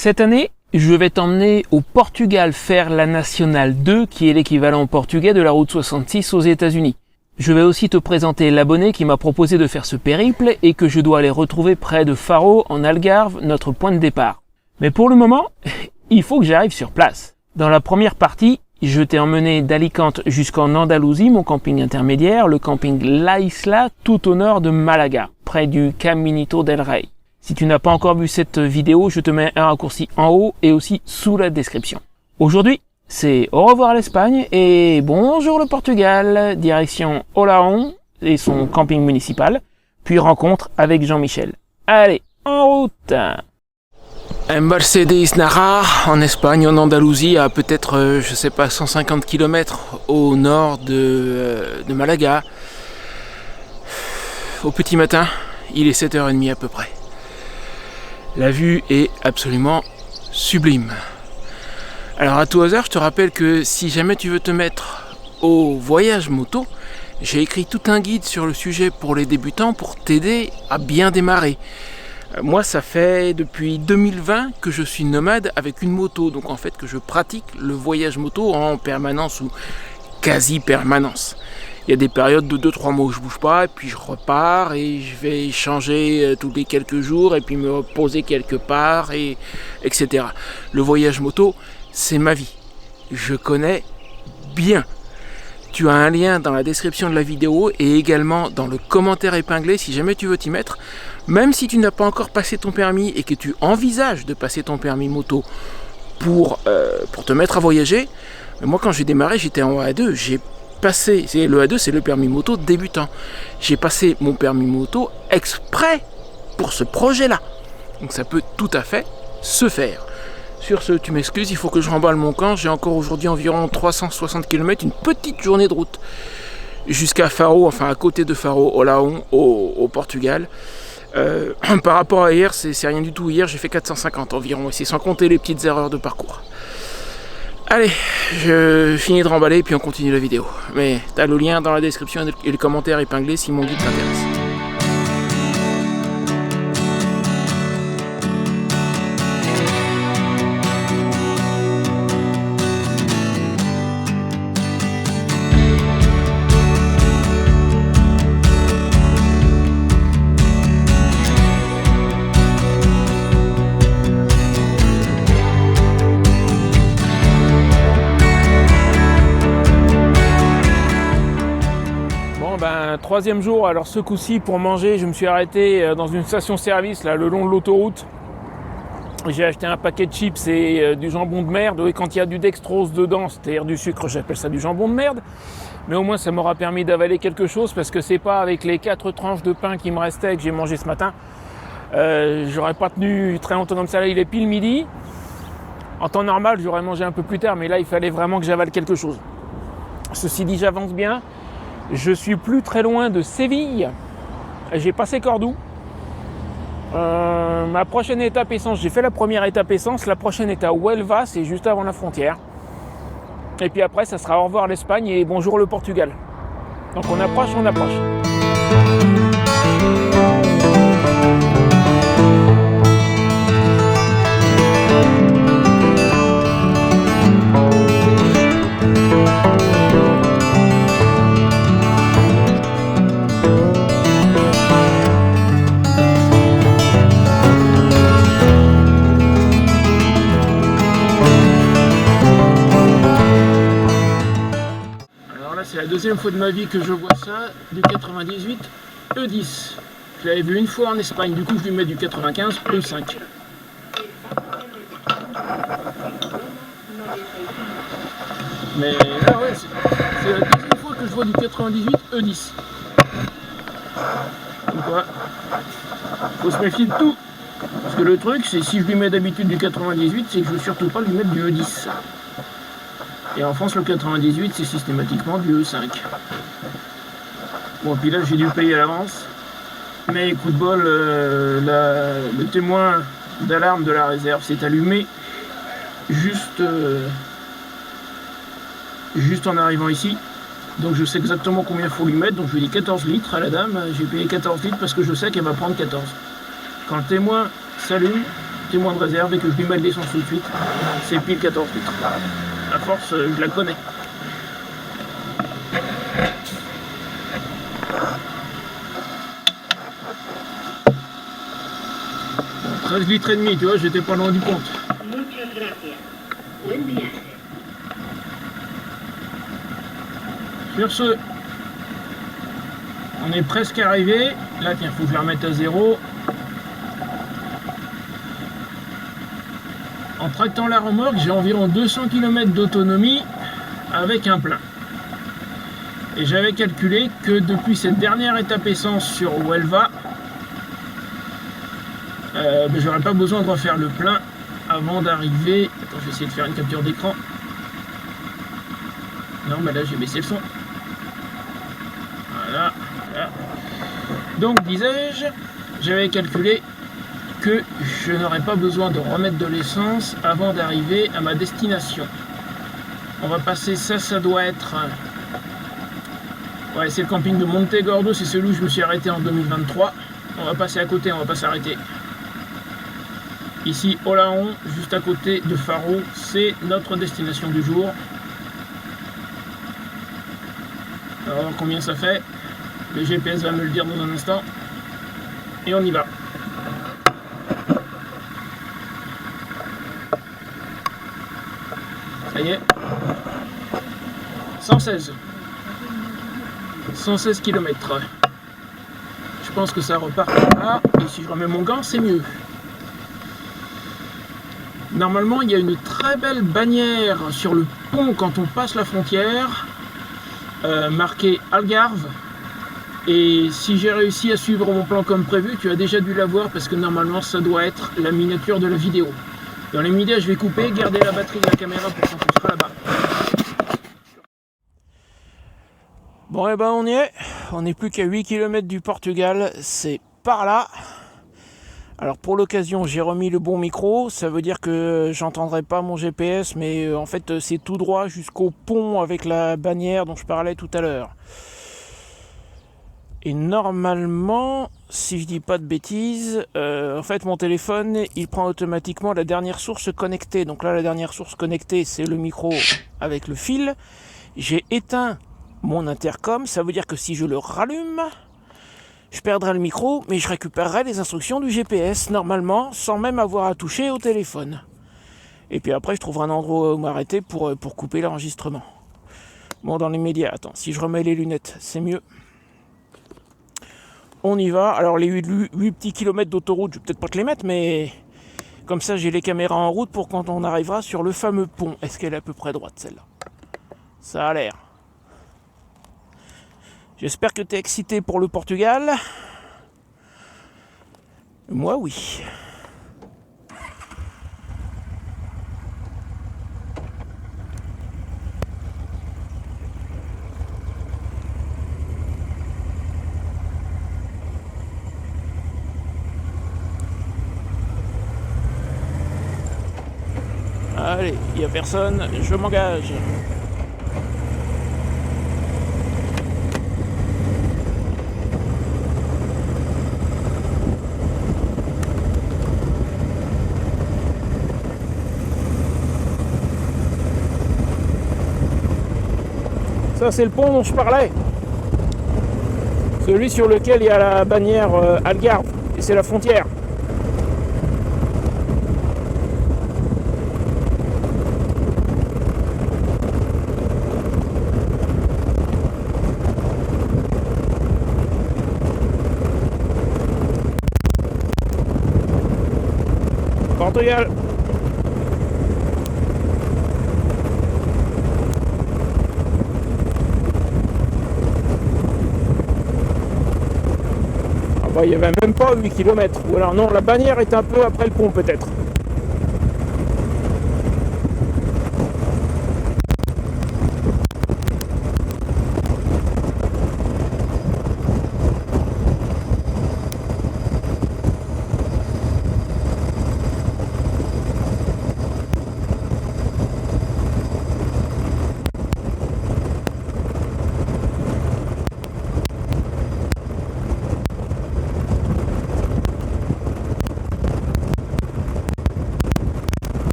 Cette année, je vais t'emmener au Portugal faire la Nationale 2, qui est l'équivalent portugais de la route 66 aux États-Unis. Je vais aussi te présenter l'abonné qui m'a proposé de faire ce périple et que je dois aller retrouver près de Faro, en Algarve, notre point de départ. Mais pour le moment, il faut que j'arrive sur place. Dans la première partie, je t'ai emmené d'Alicante jusqu'en Andalousie, mon camping intermédiaire, le camping La Isla, tout au nord de Malaga, près du Caminito del Rey. Si tu n'as pas encore vu cette vidéo, je te mets un raccourci en haut et aussi sous la description. Aujourd'hui, c'est au revoir l'Espagne et bonjour le Portugal, direction Olaron et son camping municipal, puis rencontre avec Jean-Michel. Allez, en route! Un Mercedes Nara en Espagne, en Andalousie, à peut-être, 150 km au nord de Malaga. Au petit matin, il est 7h30 à peu près. La vue est absolument sublime. Alors à tout hasard, je te rappelle que si jamais tu veux te mettre au voyage moto, j'ai écrit tout un guide sur le sujet pour les débutants pour t'aider à bien démarrer. Moi, ça fait depuis 2020 que je suis nomade avec une moto, donc en fait que je pratique le voyage moto en permanence ou quasi-permanence. Il y a des périodes de 2-3 mois où je bouge pas, et puis je repars, et je vais changer tous les quelques jours, et puis me reposer quelque part, etc. Le voyage moto, c'est ma vie. Je connais bien. Tu as un lien dans la description de la vidéo, et également dans le commentaire épinglé, si jamais tu veux t'y mettre. Même si tu n'as pas encore passé ton permis, et que tu envisages de passer ton permis moto pour te mettre à voyager, moi quand j'ai démarré, j'étais en A2, le A2 c'est le permis moto débutant. J'ai passé mon permis moto exprès pour ce projet-là. Donc ça peut tout à fait se faire. Sur ce, tu m'excuses, il faut que je remballe mon camp. J'ai encore aujourd'hui environ 360 km, une petite journée de route jusqu'à Faro, enfin à côté de Faro, Olaron, au Portugal. Par rapport à hier, c'est rien du tout. Hier, j'ai fait 450 environ, et c'est sans compter les petites erreurs de parcours. Allez, je finis de remballer et puis on continue la vidéo. Mais t'as le lien dans la description et le commentaire épinglé si mon guide t'intéresse. Troisième jour, alors ce coup-ci pour manger, je me suis arrêté dans une station-service là, le long de l'autoroute. J'ai acheté un paquet de chips et du jambon de merde. Et quand il y a du dextrose dedans, c'est-à-dire du sucre, j'appelle ça du jambon de merde. Mais au moins ça m'aura permis d'avaler quelque chose parce que c'est pas avec les 4 tranches de pain qui me restaient que j'ai mangé ce matin. J'aurais pas tenu très longtemps comme ça, là il est pile midi. En temps normal, j'aurais mangé un peu plus tard, mais là il fallait vraiment que j'avale quelque chose. Ceci dit, j'avance bien. Je suis plus très loin de Séville. J'ai passé Cordoue. Ma prochaine étape essence, j'ai fait la première étape essence. La prochaine est à Huelva, c'est juste avant la frontière. Et puis après, ça sera au revoir l'Espagne et bonjour le Portugal. Donc on approche. C'est la deuxième fois de ma vie que je vois ça, du 98 E10. Je l'avais vu une fois en Espagne, du coup je lui mets du 95 E5. Mais là ouais, c'est la deuxième fois que je vois du 98 E10. Donc voilà, faut se méfier de tout. Parce que le truc, c'est si je lui mets d'habitude du 98, c'est que je veux surtout pas lui mettre du E10. Et en France, le 98, c'est systématiquement du E5. Bon, puis là, j'ai dû payer à l'avance. Mais coup de bol, le témoin d'alarme de la réserve s'est allumé juste en arrivant ici. Donc je sais exactement combien il faut lui mettre. Donc je lui dis 14 litres à la dame. J'ai payé 14 litres parce que je sais qu'elle va prendre 14. Quand le témoin s'allume, témoin de réserve et que je lui mets l'essence tout de suite, c'est pile 14 litres. La force, je la connais. Bon, 13 litres et demi, tu vois, j'étais pas loin du compte. Sur ce, on est presque arrivé. Là, tiens, faut que je la remette à 0. En tractant la remorque, j'ai environ 200 km d'autonomie avec un plein. Et j'avais calculé que depuis cette dernière étape essence sur Huelva, j'aurais pas besoin de refaire le plein avant d'arriver. Attends, je vais essayer de faire une capture d'écran. Non, mais là j'ai baissé le son. Voilà, voilà. Donc, disais-je, j'avais calculé que je n'aurais pas besoin de remettre de l'essence avant d'arriver à ma destination. On va passer ça doit être... Ouais, c'est le camping de Montegordo, c'est celui où je me suis arrêté en 2023. On va passer à côté, on va pas s'arrêter. Ici, Olaon, juste à côté de Faro, c'est notre destination du jour. Alors, combien ça fait? Le GPS va me le dire dans un instant. Et on y va. Ça y est. 116 km. Je pense que ça repart là. Et si je remets mon gant, c'est mieux. Normalement, il y a une très belle bannière sur le pont quand on passe la frontière, marquée Algarve. Et si j'ai réussi à suivre mon plan comme prévu, tu as déjà dû la voir parce que normalement, ça doit être la miniature de la vidéo. Dans les médias, je vais couper, garder la batterie de la caméra pour quand on sera là-bas. Bon, et ben on y est. On n'est plus qu'à 8 km du Portugal. C'est par là. Alors pour l'occasion, j'ai remis le bon micro. Ça veut dire que j'entendrai pas mon GPS, mais en fait, c'est tout droit jusqu'au pont avec la bannière dont je parlais tout à l'heure. Et normalement, si je dis pas de bêtises, en fait mon téléphone il prend automatiquement la dernière source connectée. Donc là la dernière source connectée c'est le micro avec le fil. J'ai éteint mon intercom, ça veut dire que si je le rallume, je perdrai le micro, mais je récupérerai les instructions du GPS normalement sans même avoir à toucher au téléphone. Et puis après je trouverai un endroit où m'arrêter pour couper l'enregistrement. Bon, dans les médias, attends, si je remets les lunettes c'est mieux. On y va. Alors les 8 petits kilomètres d'autoroute, je vais peut-être pas te les mettre, mais comme ça j'ai les caméras en route pour quand on arrivera sur le fameux pont. Est-ce qu'elle est à peu près droite celle-là? Ça a l'air. J'espère que tu es excité pour le Portugal. Moi oui. Allez, il n'y a personne, je m'engage. Ça c'est le pont dont je parlais. Celui sur lequel il y a la bannière Algarve. Et c'est la frontière. Portugal. Ah bah il n'y avait même pas 8 km. Ou alors non, la bannière est un peu après le pont peut-être.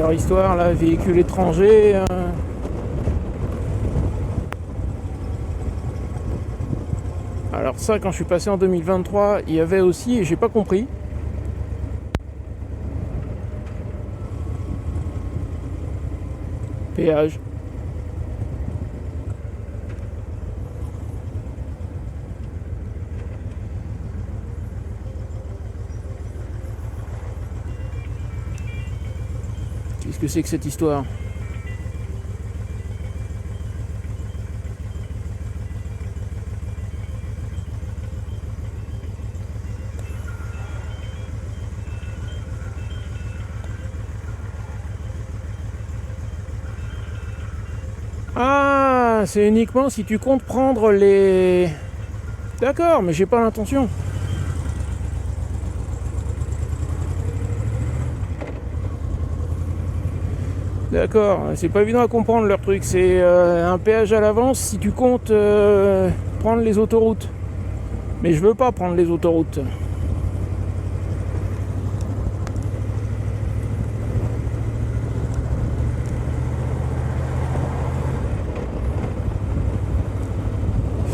leur histoire, là, véhicule étranger. Alors ça, quand je suis passé en 2023, il y avait aussi, et j'ai pas compris. Péage. Qu'est-ce que c'est que cette histoire ? Ah, c'est uniquement si tu comptes prendre les... D'accord, mais j'ai pas l'intention. D'accord, c'est pas évident à comprendre leur truc. C'est un péage à l'avance si tu comptes prendre les autoroutes. Mais je veux pas prendre les autoroutes.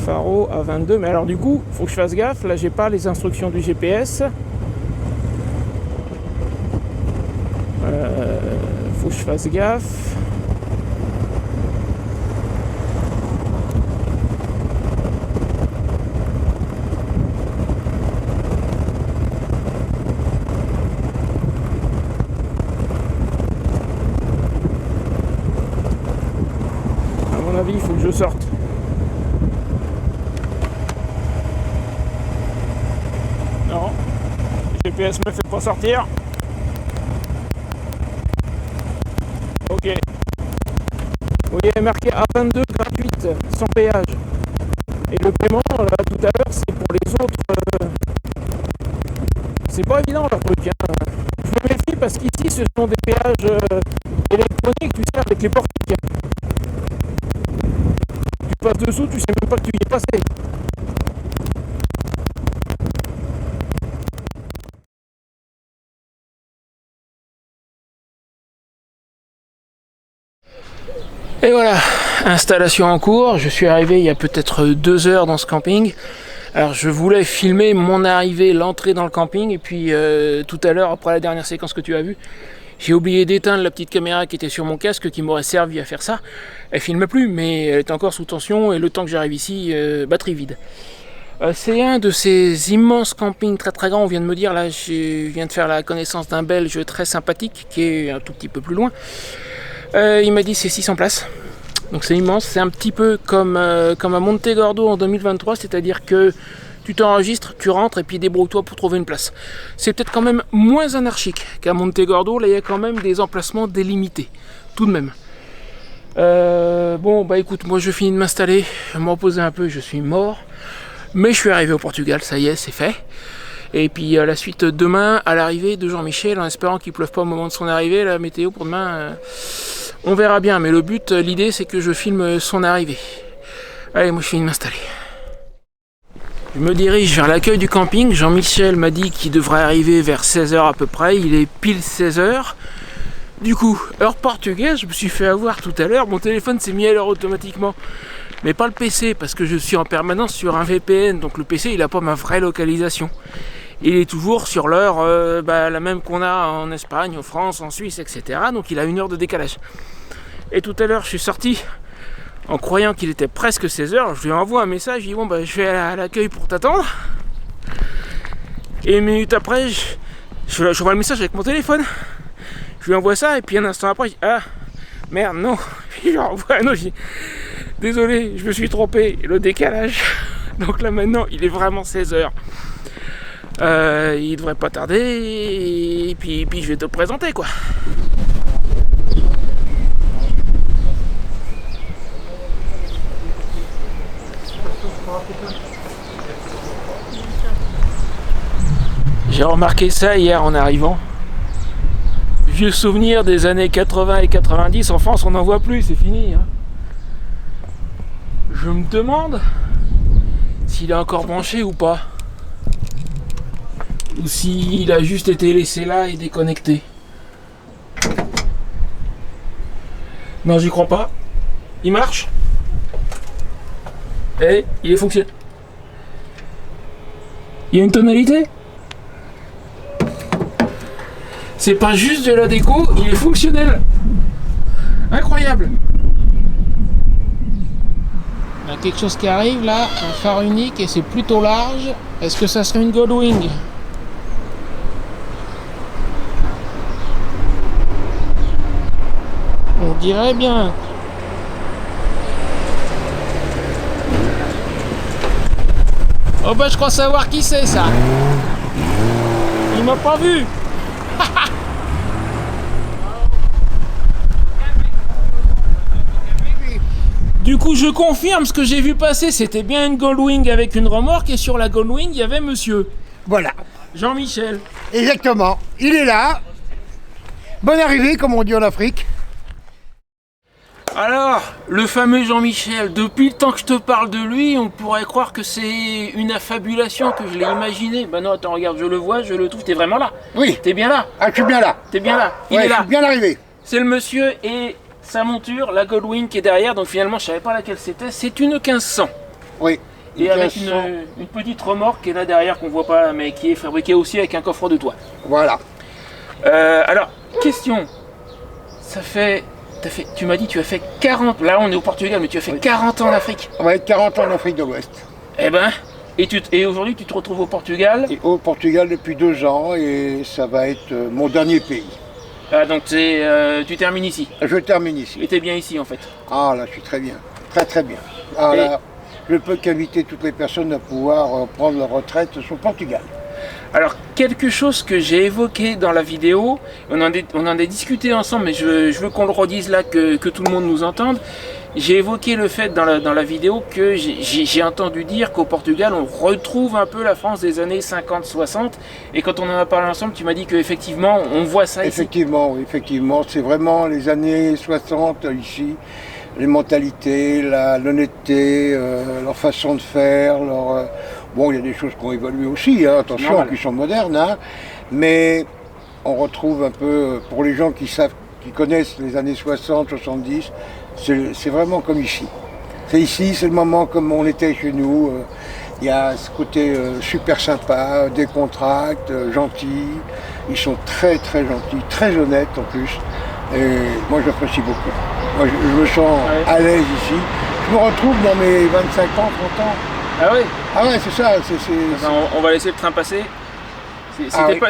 Faro à 22, mais alors du coup, faut que je fasse gaffe. Là, j'ai pas les instructions du GPS. Faut que je fasse gaffe. À mon avis, il faut que je sorte. Non, le GPS me fait pas sortir. Ok. Vous voyez marqué A22 gratuite, sans péage. Et le paiement, là, tout à l'heure, c'est pour les autres. C'est pas évident leur truc. Hein. Je me méfie parce qu'ici, ce sont des péages électroniques, tu sais, avec les portiques. Tu passes dessous, tu sais même pas que tu y es passé. Et voilà, installation en cours. Je suis arrivé il y a peut-être 2 heures dans ce camping. Alors je voulais filmer mon arrivée, l'entrée dans le camping, et puis tout à l'heure, après la dernière séquence que tu as vue, j'ai oublié d'éteindre la petite caméra qui était sur mon casque, qui m'aurait servi à faire ça. Elle filme plus, mais elle est encore sous tension, et le temps que j'arrive ici, batterie vide. C'est un de ces immenses campings très très grands. On vient de me dire, là je viens de faire la connaissance d'un Belge très sympathique, qui est un tout petit peu plus loin. Il m'a dit c'est 600 places. Donc c'est immense, c'est un petit peu comme à Montegordo en 2023, c'est-à-dire que tu t'enregistres, tu rentres et puis débrouille-toi pour trouver une place. C'est peut-être quand même moins anarchique qu'à Montegordo, là il y a quand même des emplacements délimités, tout de même. Bon bah écoute, moi je finis de m'installer, je me reposer un peu, je suis mort, mais je suis arrivé au Portugal, ça y est, c'est fait. Et puis la suite demain à l'arrivée de Jean-Michel, en espérant qu'il ne pleuve pas au moment de son arrivée, la météo pour demain... on verra bien, mais le but, l'idée, c'est que je filme son arrivée. Allez, moi je finis de m'installer. Je me dirige vers l'accueil du camping. Jean-Michel m'a dit qu'il devrait arriver vers 16h à peu près. Il est pile 16h. Du coup, heure portugaise, je me suis fait avoir tout à l'heure. Mon téléphone s'est mis à l'heure automatiquement. Mais pas le PC, parce que je suis en permanence sur un VPN. Donc le PC, il n'a pas ma vraie localisation. Il est toujours sur l'heure la même qu'on a en Espagne, en France, en Suisse, etc. Donc il a 1 heure de décalage. Et tout à l'heure, je suis sorti en croyant qu'il était presque 16h. Je lui envoie un message, je dis bon, je vais à l'accueil pour t'attendre. Et 1 minute après, je vois le message avec mon téléphone. Je lui envoie ça, et puis un instant après, je dis ah, merde, non. Puis je lui envoie un autre, je dis désolé, je me suis trompé, le décalage. Donc là maintenant, il est vraiment 16h. Il devrait pas tarder, et puis je vais te présenter quoi. J'ai remarqué ça hier en arrivant. Vieux souvenir des années 80 et 90, en France on n'en voit plus, c'est fini. Hein. Je me demande s'il est encore branché ou pas. Ou s'il a juste été laissé là et déconnecté. Non, j'y crois pas. Il marche. Et il est fonctionnel. Il y a une tonalité. C'est pas juste de la déco, il est fonctionnel. Incroyable. Il y a quelque chose qui arrive là, un phare unique et c'est plutôt large. Est-ce que ça serait une Goldwing? On dirait bien. Oh bah je crois savoir qui c'est ça. Il m'a pas vu. Du coup je confirme ce que j'ai vu passer, c'était bien une Goldwing avec une remorque et sur la Goldwing il y avait monsieur. Voilà. Jean-Michel. Exactement. Il est là. Bonne arrivée, comme on dit en Afrique. Alors, le fameux Jean-Michel, depuis le temps que je te parle de lui, on pourrait croire que c'est une affabulation, que je l'ai imaginé. Ben non, attends, regarde, je le vois, je le trouve, t'es vraiment là. Oui. T'es bien là. Ah, je suis bien là. T'es bien là. Il Ouais, est je là. suis bien arrivé. C'est le monsieur et sa monture, la Goldwing qui est derrière, donc finalement je savais pas laquelle c'était. C'est une 1500. Oui. Et avec 1500. une petite remorque qui est là derrière qu'on voit pas, mais qui est fabriquée aussi avec un coffre de toit. Voilà. Alors, question. Tu m'as dit tu as fait 40, là on est au Portugal, mais tu as fait 40 ans en Afrique. On va être 40 ans en Afrique de l'Ouest. Eh ben, et aujourd'hui tu te retrouves au Portugal. Et au Portugal depuis 2 ans et ça va être mon dernier pays. Ah, donc tu termines ici. Je termine ici. Et t'es bien ici en fait. Ah là, je suis très bien. Très très bien. Ah là, je peux qu'inviter toutes les personnes à pouvoir prendre leur retraite sur le Portugal. Alors, quelque chose que j'ai évoqué dans la vidéo, on en a discuté ensemble, mais je veux qu'on le redise là, que tout le monde nous entende. J'ai évoqué le fait dans la vidéo que j'ai entendu dire qu'au Portugal, on retrouve un peu la France des années 50-60. Et quand on en a parlé ensemble, tu m'as dit qu'effectivement, on voit ça ici. Effectivement, oui, effectivement. C'est vraiment les années 60 ici. Les mentalités, l'honnêteté, leur façon de faire, bon, il y a des choses qui ont évolué aussi, hein, attention, normal, qui sont modernes, hein, mais on retrouve un peu, pour les gens qui connaissent les années 60, 70, c'est vraiment comme ici. C'est ici, c'est le moment comme on était chez nous. Il y a ce côté super sympa, décontracté, gentil. Ils sont très très gentils, très honnêtes en plus. Et moi j'apprécie beaucoup. Moi je me sens à l'aise ici. Je me retrouve dans mes 25 ans, 30 ans. Ah oui. Ah ouais, c'est ça. On va laisser le train passer.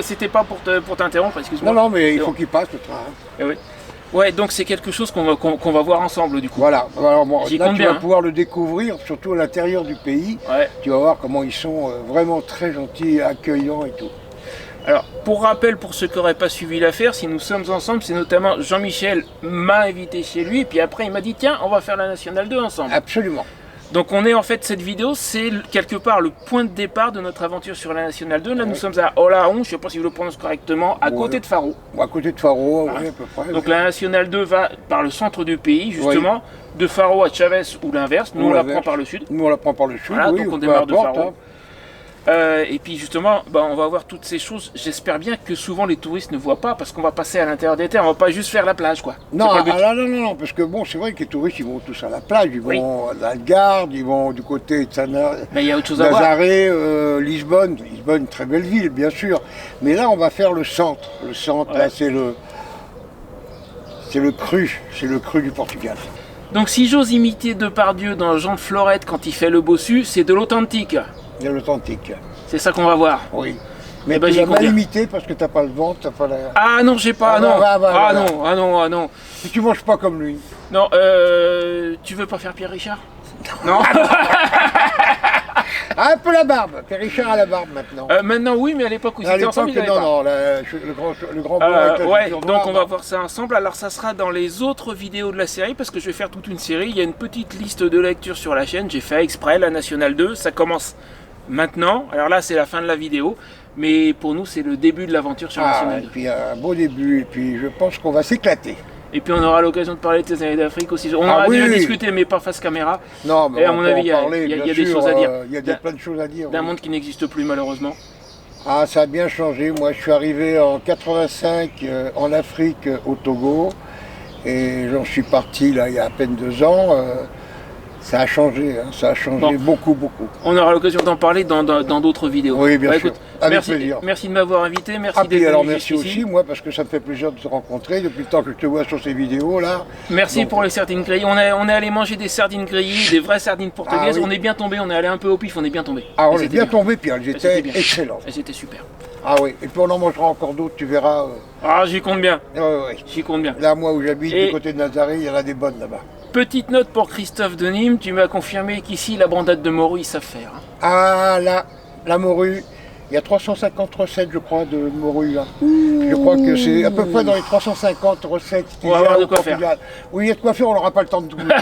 C'était pas pour t'interrompre, excuse-moi. Non, mais il faut qu'il passe le train. Eh oui. Ouais, donc c'est quelque chose qu'on va voir ensemble du coup. Voilà. Alors, bon, là, tu vas hein. pouvoir le découvrir, surtout à l'intérieur du pays. Ouais. Tu vas voir comment ils sont vraiment très gentils, accueillants et tout. Alors, pour rappel, pour ceux qui n'auraient pas suivi l'affaire, si nous sommes ensemble, c'est notamment Jean-Michel m'a invité chez lui, et puis après il m'a dit tiens, on va faire la Nationale 2 ensemble. Absolument. Donc on est en fait, cette vidéo, c'est quelque part le point de départ de notre aventure sur la Nationale 2. Là, nous sommes à Olaon, je ne sais pas si je le prononce correctement, à côté de Faro. À côté de Faro, oui, à peu près. Donc la Nationale 2 va par le centre du pays, justement, de Faro à Chavez ou l'inverse. Nous, on la prend par le sud. Nous, on la prend par le sud, voilà, oui. Donc on démarre de Faro. Hein. Et puis justement, on va voir toutes ces choses. J'espère bien que souvent les touristes ne voient pas parce qu'on va passer à l'intérieur des terres. On va pas juste faire la plage, quoi. Non, non, parce que bon, c'est vrai que les touristes ils vont tous à la plage, ils vont à l'Algarve, ils vont du côté de mais il y a autre chose à voir. Nazaré, Lisbonne, une très belle ville, bien sûr. Mais là, on va faire le centre. Le centre, là, c'est le cru du Portugal. Donc si j'ose imiter Depardieu dans Jean de Florette quand il fait le bossu, c'est de l'authentique. Il y a l'authentique. C'est ça qu'on va voir. Oui. Mais tu l'as mal imité parce que t'as pas le ventre, t'as pas la... Ah non, j'ai pas, non. Ah non. Si tu manges pas comme lui. Non, tu veux pas faire Pierre Richard? Non. Un peu la barbe. Pierre Richard a la barbe maintenant. Maintenant oui, mais à l'époque où ils étaient ensemble, ils n'avaient pas. Non, le grand blanc avec la ouais, figure donc noire, on va voir ça ensemble. Alors ça sera dans les autres vidéos de la série parce que je vais faire toute une série. Il y a une petite liste de lecture sur la chaîne. J'ai fait exprès la Nationale 2. Ça commence maintenant. Alors là, c'est la fin de la vidéo. Mais pour nous, c'est le début de l'aventure sur la Nationale 2. Et puis un beau début. Et puis je pense qu'on va s'éclater. Et puis on aura l'occasion de parler de tes années d'Afrique aussi. On aura déjà discuté, mais pas face caméra. Non, mais et à mon avis, il y a des choses à dire. Il y a plein de choses à dire. D'un monde qui n'existe plus malheureusement. Ah, ça a bien changé. Moi, je suis arrivé en 85 en Afrique, au Togo. Et j'en suis parti là il y a à peine 2 ans. Ça a changé, hein, ça a changé beaucoup. On aura l'occasion d'en parler dans d'autres vidéos. Oui, bien sûr. Écoute, Avec plaisir. merci de m'avoir invité, merci d'être Puis alors venu merci jusqu'ici. aussi, moi, parce que ça me fait plaisir de te rencontrer depuis le temps que je te vois sur ces vidéos là. Merci Donc, pour les sardines grillées. On est allé manger des sardines grillées, des vraies sardines portugaises. Ah oui. On est bien tombé, on est allé un peu au pif, on est bien tombé. Ah, on Et est c'était bien tombé, puis elles C'était étaient bien. excellentes. Elles étaient super. Ah oui, et puis on en mangera encore d'autres, tu verras. Ah, j'y compte bien. Ouais. J'y compte bien. Là, moi où j'habite, Et- du côté de Nazaré, il y en a des bonnes là-bas. Petite note pour Christophe de Nîmes, tu m'as confirmé qu'ici la bandade de morue ils savent faire. Hein. Ah là, la morue, il y a 350 recettes, je crois, de morue là. Je crois que c'est à peu près dans les 350 recettes qu'il On va y a avoir de au quoi Portugal. Oui, il y a de quoi faire, on n'aura pas le temps de tout goûter.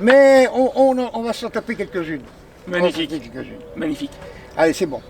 Mais on va s'en taper quelques-unes. Magnifique. On va s'en taper quelques-unes. Magnifique. Allez, c'est bon.